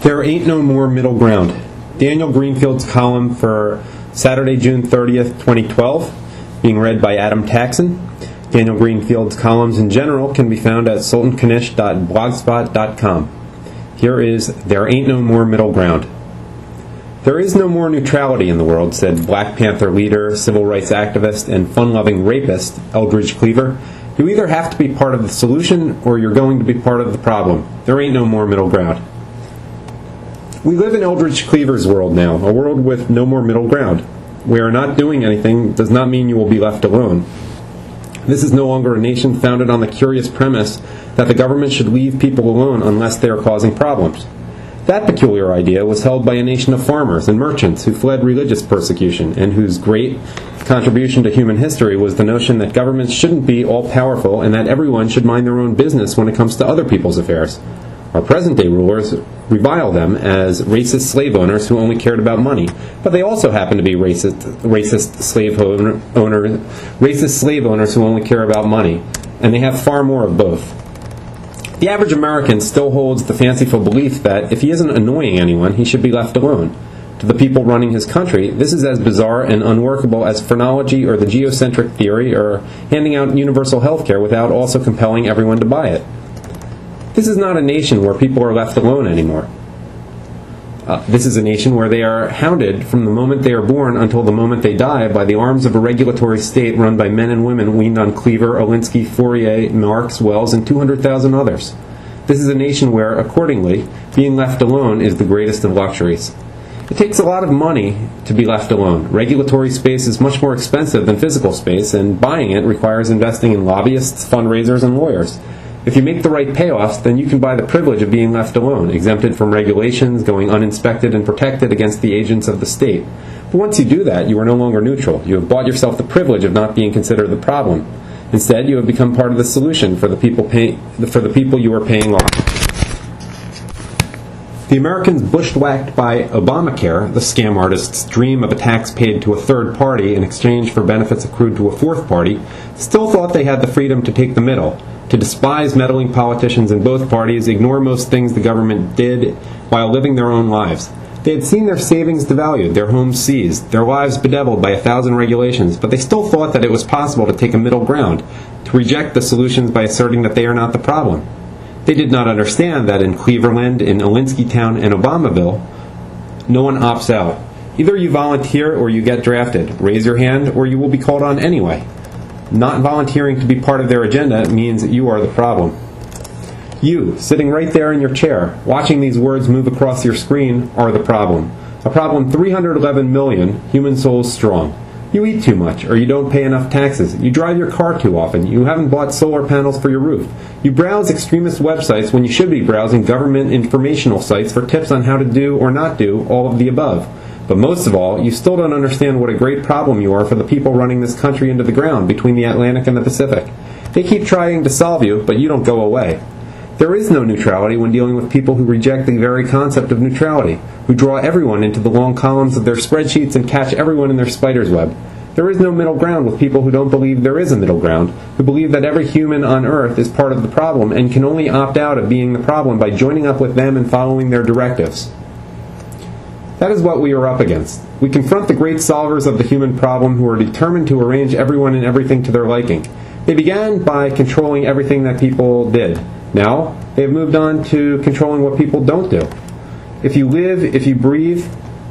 There ain't no more middle ground. Daniel Greenfield's column for Saturday, June 30th, 2012, being read by Adam Taxin. Daniel Greenfield's columns in general can be found at sultankanish.blogspot.com. Here is There Ain't No More Middle Ground. There is no more neutrality in the world, said Black Panther leader, civil rights activist, and fun-loving rapist Eldridge Cleaver. You either have to be part of the solution or you're going to be part of the problem. There ain't no more middle ground. We live in Eldridge Cleaver's world now, a world with no more middle ground, where not doing anything does not mean you will be left alone. This is no longer a nation founded on the curious premise that the government should leave people alone unless they are causing problems. That peculiar idea was held by a nation of farmers and merchants who fled religious persecution and whose great contribution to human history was the notion that governments shouldn't be all-powerful and that everyone should mind their own business when it comes to other people's affairs. Our present-day rulers revile them as racist slave owners who only cared about money, but they also happen to be racist slave owners who only care about money, and they have far more of both. The average American still holds the fanciful belief that if he isn't annoying anyone, he should be left alone. To the people running his country, this is as bizarre and unworkable as phrenology or the geocentric theory or handing out universal health care without also compelling everyone to buy it. This is not a nation where people are left alone anymore. This is a nation where they are hounded from the moment they are born until the moment they die by the arms of a regulatory state run by men and women weaned on Cleaver, Alinsky, Fourier, Marx, Wells, and 200,000 others. This is a nation where, accordingly, being left alone is the greatest of luxuries. It takes a lot of money to be left alone. Regulatory space is much more expensive than physical space, and buying it requires investing in lobbyists, fundraisers, and lawyers. If you make the right payoffs, then you can buy the privilege of being left alone, exempted from regulations, going uninspected and protected against the agents of the state. But once you do that, you are no longer neutral. You have bought yourself the privilege of not being considered the problem. Instead, you have become part of the solution for the people you are paying off. The Americans bushwhacked by Obamacare, the scam artist's dream of a tax paid to a third party in exchange for benefits accrued to a fourth party, still thought they had the freedom to take the middle, to despise meddling politicians in both parties, ignore most things the government did while living their own lives. They had seen their savings devalued, their homes seized, their lives bedeviled by 1,000 regulations, but they still thought that it was possible to take a middle ground, to reject the solutions by asserting that they are not the problem. They did not understand that in Cleveland, in Alinsky Town, and Obamaville, no one opts out. Either you volunteer or you get drafted. Raise your hand or you will be called on anyway. Not volunteering to be part of their agenda means you are the problem. You, sitting right there in your chair, watching these words move across your screen, are the problem. A problem 311 million human souls strong. You eat too much, or you don't pay enough taxes. You drive your car too often. You haven't bought solar panels for your roof. You browse extremist websites when you should be browsing government informational sites for tips on how to do or not do all of the above. But most of all, you still don't understand what a great problem you are for the people running this country into the ground between the Atlantic and the Pacific. They keep trying to solve you, but you don't go away. There is no neutrality when dealing with people who reject the very concept of neutrality, who draw everyone into the long columns of their spreadsheets and catch everyone in their spider's web. There is no middle ground with people who don't believe there is a middle ground, who believe that every human on earth is part of the problem and can only opt out of being the problem by joining up with them and following their directives. That is what we are up against. We confront the great solvers of the human problem who are determined to arrange everyone and everything to their liking. They began by controlling everything that people did. Now, they have moved on to controlling what people don't do. If you live, if you breathe,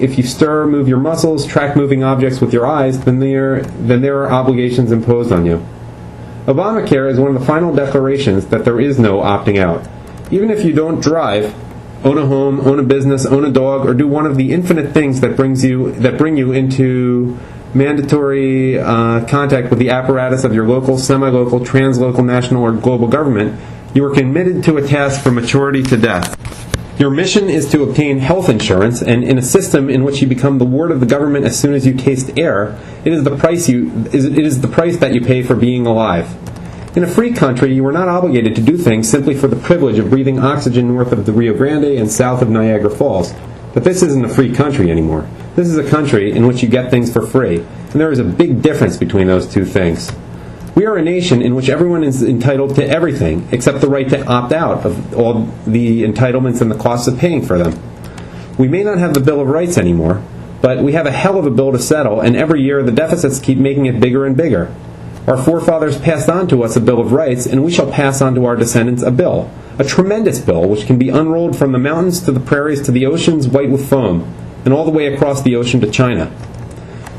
if you stir, move your muscles, track moving objects with your eyes, then there are obligations imposed on you. Obamacare is one of the final declarations that there is no opting out. Even if you don't drive, own a home, own a business, own a dog, or do one of the infinite things that bring you into mandatory contact with the apparatus of your local, semi-local, translocal, national, or global government, you are committed to a task from maturity to death. Your mission is to obtain health insurance, and in a system in which you become the ward of the government as soon as you taste air, it is the price that you pay for being alive. In a free country, you are not obligated to do things simply for the privilege of breathing oxygen north of the Rio Grande and south of Niagara Falls. But this isn't a free country anymore. This is a country in which you get things for free, and there is a big difference between those two things. We are a nation in which everyone is entitled to everything except the right to opt out of all the entitlements and the costs of paying for them. We may not have the Bill of Rights anymore, but we have a hell of a bill to settle, and every year the deficits keep making it bigger and bigger. Our forefathers passed on to us a Bill of Rights, and we shall pass on to our descendants a bill. A tremendous bill, which can be unrolled from the mountains to the prairies to the oceans white with foam, and all the way across the ocean to China.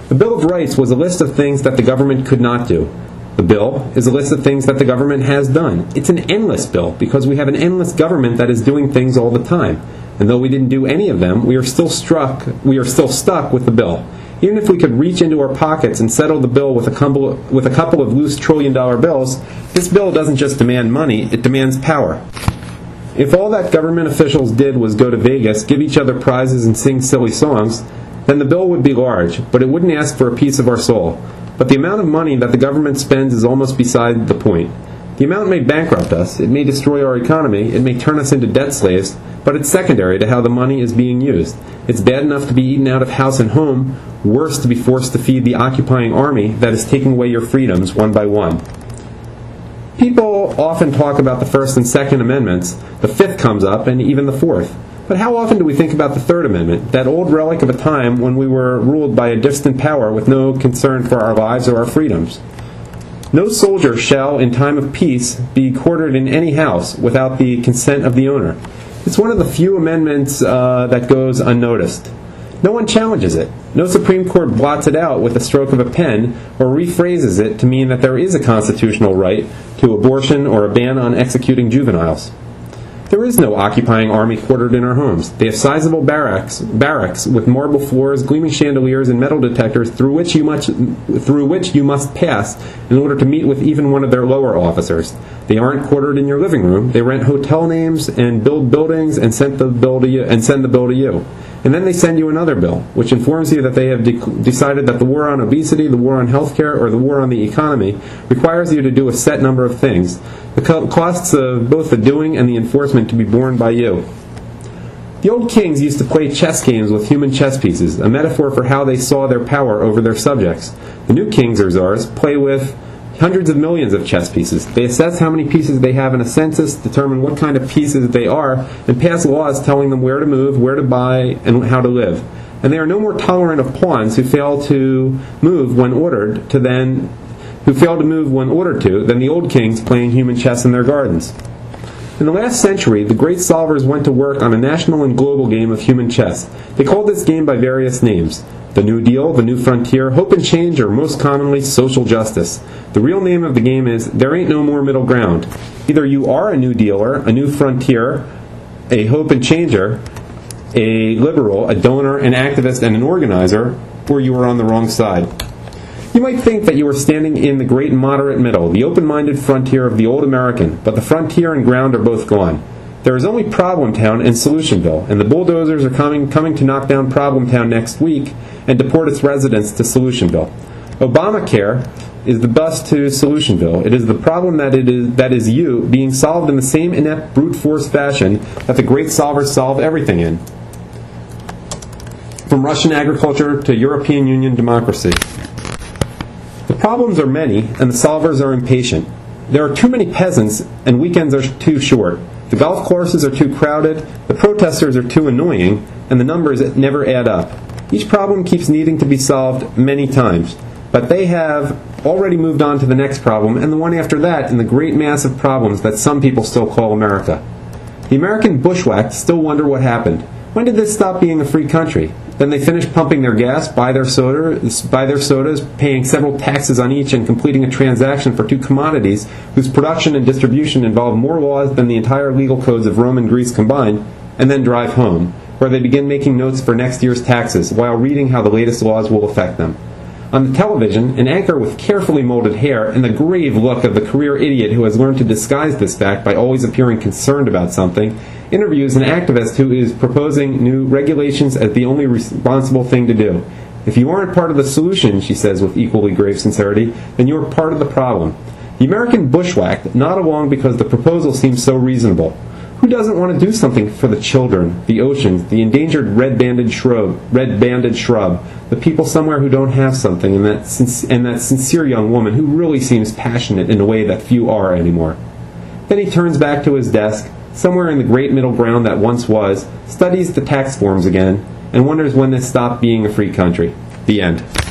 The Bill of Rights was a list of things that the government could not do. The bill is a list of things that the government has done. It's an endless bill, because we have an endless government that is doing things all the time. And though we didn't do any of them, we are still stuck with the bill. Even if we could reach into our pockets and settle the bill with a couple of loose trillion-dollar bills, this bill doesn't just demand money, it demands power. If all that government officials did was go to Vegas, give each other prizes, and sing silly songs, then the bill would be large, but it wouldn't ask for a piece of our soul. But the amount of money that the government spends is almost beside the point. The amount may bankrupt us, it may destroy our economy, it may turn us into debt slaves, but it's secondary to how the money is being used. It's bad enough to be eaten out of house and home, worse to be forced to feed the occupying army that is taking away your freedoms one by one. People often talk about the First and Second Amendments. The Fifth comes up, and even the Fourth. But how often do we think about the Third Amendment, that old relic of a time when we were ruled by a distant power with no concern for our lives or our freedoms? No soldier shall, in time of peace, be quartered in any house without the consent of the owner. It's one of the few amendments that goes unnoticed. No one challenges it. No Supreme Court blots it out with a stroke of a pen or rephrases it to mean that there is a constitutional right to abortion or a ban on executing juveniles. There is no occupying army quartered in our homes. They have sizable barracks with marble floors, gleaming chandeliers, and metal detectors through which you must pass in order to meet with even one of their lower officers. They aren't quartered in your living room. They rent hotel names and build buildings and send the bill to you. And then they send you another bill, which informs you that they have decided that the war on obesity, the war on healthcare, or the war on the economy requires you to do a set number of things, the costs of both the doing and the enforcement to be borne by you. The old kings used to play chess games with human chess pieces, a metaphor for how they saw their power over their subjects. The new kings or czars play with hundreds of millions of chess pieces. They assess how many pieces they have in a census, determine what kind of pieces they are, and pass laws telling them where to move, where to buy, and how to live. And they are no more tolerant of pawns who fail to move when ordered to than the old kings playing human chess in their gardens. In the last century, the great solvers went to work on a national and global game of human chess. They called this game by various names: the New Deal, the New Frontier, Hope and Change, or most commonly, Social Justice. The real name of the game is There Ain't No More Middle Ground. Either you are a New Dealer, a New Frontier, a Hope and Changer, a liberal, a donor, an activist, and an organizer, or you are on the wrong side. You might think that you are standing in the great moderate middle, the open-minded frontier of the old American, but the frontier and ground are both gone. There is only Problem Town and Solutionville, and the bulldozers are coming to knock down Problem Town next week and deport its residents to Solutionville. Obamacare is the bus to Solutionville. It is the problem that is you being solved in the same inept brute force fashion that the great solvers solve everything in. From Russian agriculture to European Union democracy. The problems are many, and the solvers are impatient. There are too many peasants, and weekends are too short. The golf courses are too crowded, the protesters are too annoying, and the numbers never add up. Each problem keeps needing to be solved many times, but they have already moved on to the next problem, and the one after that, and the great mass of problems that some people still call America. The American bushwhacked still wonder what happened. When did this stop being a free country? Then they finish pumping their gas, buy their sodas, paying several taxes on each, and completing a transaction for two commodities whose production and distribution involve more laws than the entire legal codes of Rome and Greece combined, and then drive home, where they begin making notes for next year's taxes while reading how the latest laws will affect them. On the television, an anchor with carefully molded hair and the grave look of the career idiot who has learned to disguise this fact by always appearing concerned about something, interviews an activist who is proposing new regulations as the only responsible thing to do. If you aren't part of the solution, she says with equally grave sincerity, then you are part of the problem. The American bushwhacked nod along because the proposal seems so reasonable. Who doesn't want to do something for the children, the oceans, the endangered red-banded shrub, the people somewhere who don't have something, and that sincere young woman who really seems passionate in a way that few are anymore? Then he turns back to his desk, somewhere in the great middle ground that once was, studies the tax forms again, and wonders when this stopped being a free country. The end.